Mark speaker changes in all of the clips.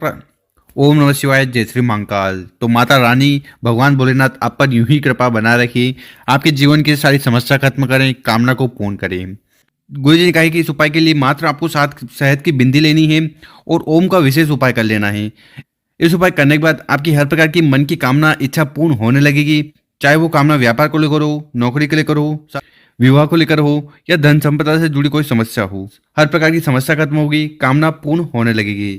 Speaker 1: ओम नमः शिवाय, जय श्री महाकाल। तो माता रानी भगवान भोलेनाथ आप पर यूं ही कृपा बना रखी, आपके जीवन की सारी समस्या खत्म करें, कामना को पूर्ण करें। गुरु जी ने कहा है कि इस उपाय के लिए मात्र आपको 7 शहद की बिंदी लेनी है और ओम का विशेष उपाय कर लेना है। इस उपाय करने के बाद आपकी हर प्रकार की मन की कामना इच्छा पूर्ण होने लगेगी। चाहे वो कामना व्यापार को लेकर हो, नौकरी के लेकर हो, विवाह को लेकर हो या धन संपदा से जुड़ी कोई समस्या हो, हर प्रकार की समस्या खत्म होगी, कामना पूर्ण होने लगेगी।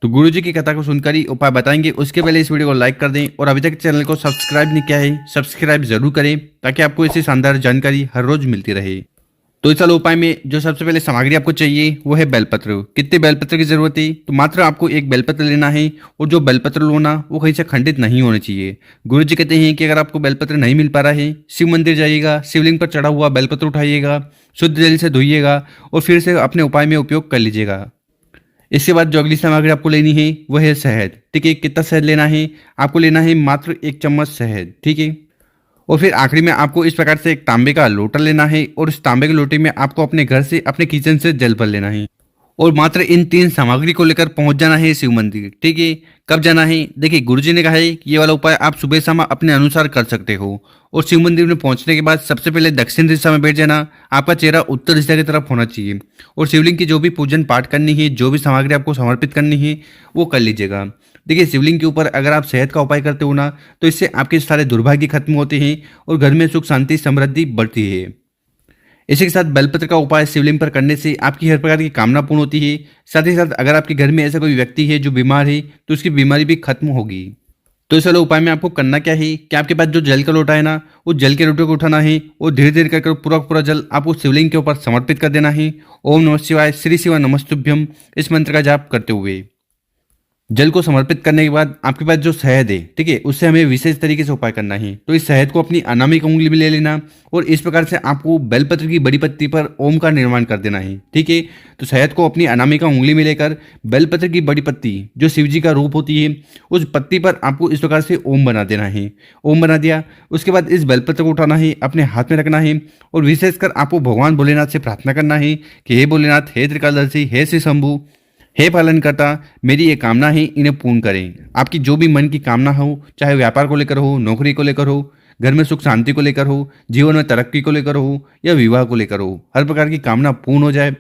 Speaker 1: तो गुरु जी की कथा को सुनकर ही उपाय बताएंगे। उसके पहले इस वीडियो को लाइक कर दें और अभी तक चैनल को सब्सक्राइब नहीं किया है, सब्सक्राइब जरूर करें ताकि आपको ऐसी शानदार जानकारी हर रोज मिलती रहे। तो चलो उपाय में जो सबसे पहले सामग्री आपको चाहिए वो है बेलपत्र। कितने बेलपत्र की जरूरत है? तो मात्र आपको एक बेलपत्र लेना है और जो बेलपत्र लो ना वो कहीं से खंडित नहीं होने चाहिए। गुरु जी कहते हैं कि अगर आपको बेलपत्र नहीं मिल पा रहा है, शिव मंदिर जाइएगा, शिवलिंग पर चढ़ा हुआ बेलपत्र उठाइएगा, शुद्ध जल से धोइएगा और फिर से अपने उपाय में उपयोग कर लीजिएगा। इसके बाद जो अगली सामग्री आपको लेनी है वह है शहद। ठीक है, कितना शहद लेना है? आपको लेना है मात्र 1 चम्मच शहद। ठीक है, और फिर आखिरी में आपको इस प्रकार से एक तांबे का लोटा लेना है और इस तांबे के लोटे में आपको अपने घर से, अपने किचन से जल भर लेना है और मात्र इन 3 सामग्री को लेकर पहुंच जाना है शिव मंदिर। ठीक है, कब जाना है? देखिए, गुरुजी ने कहा है कि ये वाला उपाय आप सुबह शाम अपने अनुसार कर सकते हो। और शिव मंदिर में पहुंचने के बाद सबसे पहले दक्षिण दिशा में बैठ जाना। आपका चेहरा उत्तर दिशा की तरफ होना चाहिए और शिवलिंग की जो भी पूजन पाठ करनी है, जो भी सामग्री आपको समर्पित करनी है वो कर लीजिएगा। देखिए, शिवलिंग के ऊपर अगर आप शहद का उपाय करते हो ना तो इससे आपके सारे दुर्भाग्य खत्म होते हैं और घर में सुख शांति समृद्धि बढ़ती है। इसी के साथ बेलपत्र का उपाय शिवलिंग पर करने से आपकी हर प्रकार की कामना पूर्ण होती है। साथ ही साथ अगर आपके घर में ऐसा कोई व्यक्ति है जो बीमार है तो उसकी बीमारी भी खत्म होगी। तो इस वाले उपाय में आपको करना क्या है कि आपके पास जो जल का लोटा है ना, वो जल के लोटे को उठाना है और धीरे धीरे करके पूरा पूरा जल आपको शिवलिंग के ऊपर समर्पित कर देना है। ओम नमः शिवाय, श्री शिवाय नमस्तुभ्यम, इस मंत्र का जाप करते हुए जल को समर्पित करने के बाद आपके पास जो शहद है, ठीक है, उससे हमें विशेष तरीके से उपाय करना है। तो इस शहद को अपनी अनामिक उंगली में ले लेना और इस प्रकार से आपको बेलपत्र की बड़ी पत्ती पर ओम का निर्माण कर देना है। ठीक है, तो शहद को अपनी अनामिका उंगली में लेकर बेलपत्र की बड़ी पत्ती जो शिव जी का रूप होती है उस पत्ती पर आपको इस प्रकार से ओम बना देना है। ओम बना दिया, उसके बाद इस बेलपत्र को उठाना है, अपने हाथ में रखना है और विशेषकर आपको भगवान भोलेनाथ से प्रार्थना करना है कि हे भोलेनाथ, हे त्रिकालदर्शी, हे श्री शंभु, हे पालन करता, मेरी ये कामना है, इन्हें पूर्ण करें। आपकी जो भी मन की कामना हो, चाहे व्यापार को लेकर हो, नौकरी को लेकर हो, घर में सुख शांति को लेकर हो, जीवन में तरक्की को लेकर हो या विवाह को लेकर हो, हर प्रकार की कामना पूर्ण हो जाए,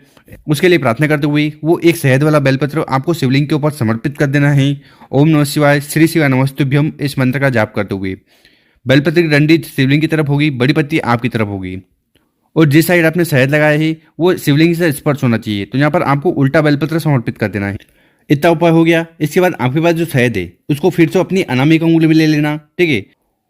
Speaker 1: उसके लिए प्रार्थना करते हुए वो एक शहद वाला बेलपत्र आपको शिवलिंग के ऊपर समर्पित कर देना है। ओम नमः शिवाय, श्री शिवाय नमस्तुभ्यम, इस मंत्र का जाप करते हुए बेलपत्र की डंडी शिवलिंग की तरफ होगी, बड़ी पत्ती आपकी तरफ होगी और जिस साइड आपने शहद लगाया है वो शिवलिंग से स्पर्श होना चाहिए। तो यहाँ पर आपको उल्टा बेलपत्र समर्पित कर देना है। इतना उपाय हो गया। इसके बाद आपके पास जो शहद है उसको फिर से अपनी अनामिका उंगली में ले लेना। ठीक है,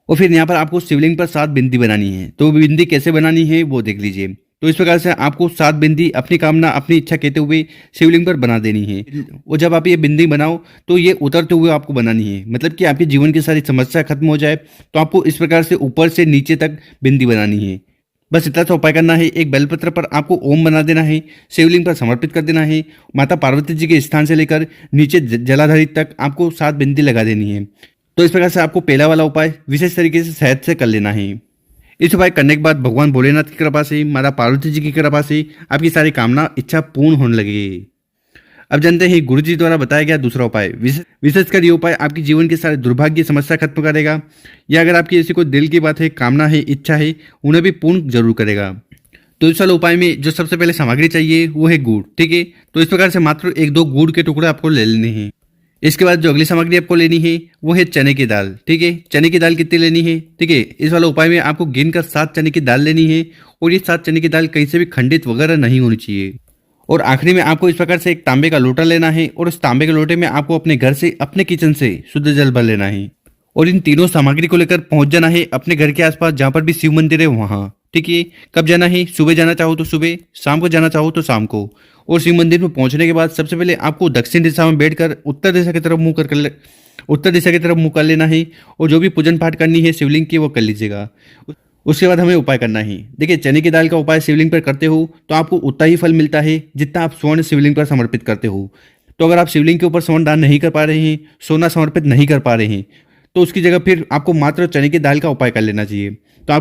Speaker 1: और फिर यहाँ पर आपको शिवलिंग पर 7 बिंदी बनानी है। तो बिंदी कैसे बनानी है वो देख लीजिए। तो इस प्रकार से आपको 7 बिंदी अपनी कामना, अपनी इच्छा कहते हुए शिवलिंग पर बना देनी है। और जब आप ये बिंदी बनाओ तो ये उतरते हुए आपको बनानी है, मतलब कि आपके जीवन की सारी समस्या खत्म हो जाए। तो आपको इस प्रकार से ऊपर से नीचे तक बिंदी बनानी है। बस इतना सा उपाय करना है। एक बेलपत्र पर आपको ओम बना देना है, शिवलिंग पर समर्पित कर देना है। माता पार्वती जी के स्थान से लेकर नीचे जलाधारी तक आपको 7 बिंदी लगा देनी है। तो इस प्रकार से आपको पहला वाला उपाय विशेष तरीके से शहद से कर लेना है। इस उपाय करने के बाद भगवान भोलेनाथ की कृपा से, माता पार्वती जी की कृपा से आपकी सारी कामना इच्छा पूर्ण होने लगेगी। अब जानते हैं गुरु जी द्वारा बताया गया दूसरा उपाय। विशेषकर ये उपाय आपके जीवन के सारे दुर्भाग्य समस्या खत्म करेगा, या अगर आपकी ऐसी कोई दिल की बात है, कामना है, इच्छा है, उन्हें भी पूर्ण जरूर करेगा। तो इस वाले उपाय में जो सबसे पहले सामग्री चाहिए वो है गुड़। ठीक है, तो इस प्रकार से मात्र 1-2 गुड़ के टुकड़े आपको ले लेने हैं। इसके बाद जो अगली सामग्री आपको लेनी है वो है चने की दाल। ठीक है, चने की दाल कितनी लेनी है? ठीक है, इस वाले उपाय में आपको गिनकर 7 चने की दाल लेनी है और ये 7 चने की दाल कहीं से भी खंडित वगैरह नहीं होनी चाहिए। और आखिरी में आपको इस प्रकार से एक तांबे का लोटा लेना है और इस तांबे के लोटे में आपको अपने घर से, अपने किचन से शुद्ध जल भर लेना है और इन तीनों सामग्री को लेकर पहुंच जाना है अपने घर के आसपास जहां पर भी शिव मंदिर है वहां। ठीक है, कब जाना है? सुबह जाना चाहो तो सुबह, शाम को जाना चाहो तो शाम को। और शिव मंदिर में पहुंचने के बाद सबसे पहले आपको दक्षिण दिशा में बैठकर उत्तर दिशा की तरफ मुंह कर लेना है और जो भी पूजन पाठ करनी है शिवलिंग की वो कर लीजिएगा। उसके बाद हमें उपाय करना है। देखिए, चने की दाल का उपाय शिवलिंग पर करते हो तो आपको उतना ही फल मिलता है जितना आप स्वर्ण शिवलिंग पर समर्पित करते हो। तो अगर आप शिवलिंग के ऊपर स्वर्ण दान नहीं कर पा रहे हैं, सोना समर्पित नहीं कर पा रहे हैं, तो उसकी जगह फिर आपको मात्र चने की दाल का उपाय कर लेना चाहिए। तो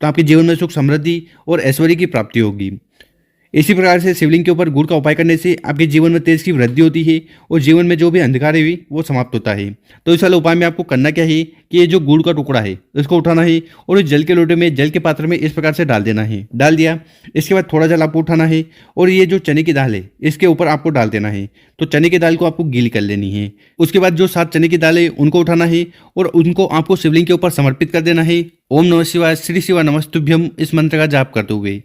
Speaker 1: आपके जीवन में सुख समृद्धि और ऐश्वर्य की प्राप्ति होगी। इसी प्रकार से शिवलिंग के ऊपर गुड़ का उपाय करने से आपके जीवन में तेज की वृद्धि होती है और जीवन में जो भी अंधकार है भी वो समाप्त होता है। तो इस वाले उपाय में आपको करना क्या है कि ये जो गुड़ का टुकड़ा है इसको उठाना है और इस जल के लोटे में, जल के पात्र में इस प्रकार से डाल देना है। डाल दिया, इसके बाद थोड़ा जल आपको उठाना है और ये जो चने की दाल है इसके ऊपर आपको डाल देना है। तो चने की दाल को आपको गीली कर लेनी है। उसके बाद जो 7 चने की दाल है उनको उठाना है और उनको आपको शिवलिंग के ऊपर समर्पित कर देना है। ओम नमः शिवाय, श्री शिवा नमस्तुभ्यम इस मंत्र का जाप करते हुए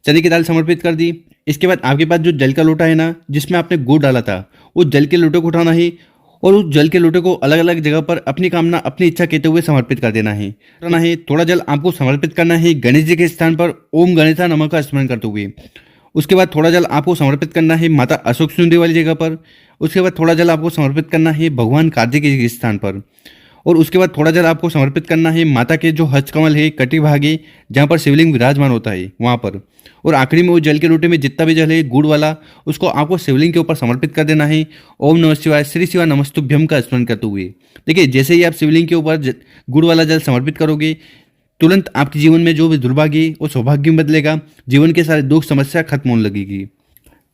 Speaker 1: चने की दाल समर्पित कर दी। इसके बाद आपके पास जो जल का लोटा है ना, जिसमें आपने गुड़ डाला था, उस जल के लोटे को उठाना है और उस जल के लोटे को अलग अलग जगह पर अपनी कामना, अपनी इच्छा कहते हुए समर्पित कर देना है। थोड़ा जल आपको समर्पित करना है गणेश जी के स्थान पर ओम गणेशा नमः का स्मरण करते हुए। उसके बाद थोड़ा जल आपको समर्पित करना है माता अशोक सुंदरी वाली जगह पर। उसके बाद थोड़ा जल आपको समर्पित करना है भगवान कार्तिकेय के स्थान पर। और उसके बाद थोड़ा जल आपको समर्पित करना है माता के जो हस्तकमल है कटी भागे, जहाँ पर शिवलिंग विराजमान होता है वहाँ पर। और आखिरी में उस जल के लोटे में जितना भी जल है गुड़ वाला, उसको आपको शिवलिंग के ऊपर समर्पित कर देना है। ओम नमः शिवाय, श्री शिवा नमस्तुभ्यम का स्मरण करते हुए। देखिए, जैसे ही आप शिवलिंग के ऊपर गुड़ वाला जल समर्पित करोगे, तुरंत आपके जीवन में जो भी दुर्भाग्य वो सौभाग्य में बदलेगा, जीवन के सारे दुख समस्या खत्म होने लगेगी।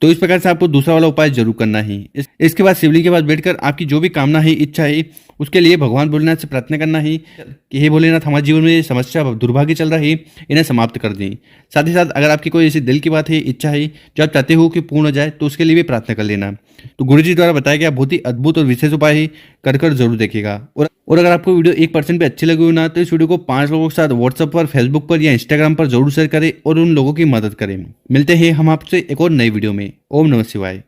Speaker 1: तो इस प्रकार से आपको दूसरा वाला उपाय जरूर करना है। इसके बाद शिवलिंग के पास बैठकर आपकी जो भी कामना है, इच्छा है, उसके लिए भगवान भोलेनाथ से प्रार्थना करना है कि हे भोलेनाथ, हमारे जीवन में ये समस्या दुर्भाग्य चल रहा है, इन्हें समाप्त कर दें। साथ ही साथ अगर आपकी कोई ऐसी दिल की बात है, इच्छा है जो आप चाहते हो कि पूर्ण हो जाए, तो उसके लिए भी प्रार्थना कर लेना। तो गुरुजी द्वारा बताया गया बहुत ही अद्भुत और विशेष उपाय है, कर जरूर देखिएगा। और अगर आपको वीडियो 1% भी अच्छी लगी हो ना, तो इस वीडियो को 5 लोगों के साथ व्हाट्सएप पर, फेसबुक पर या इंस्टाग्राम पर जरूर शेयर करें और उन लोगों की मदद करें। मिलते हैं हम आपसे एक और नई वीडियो में। ओम नमः शिवाय।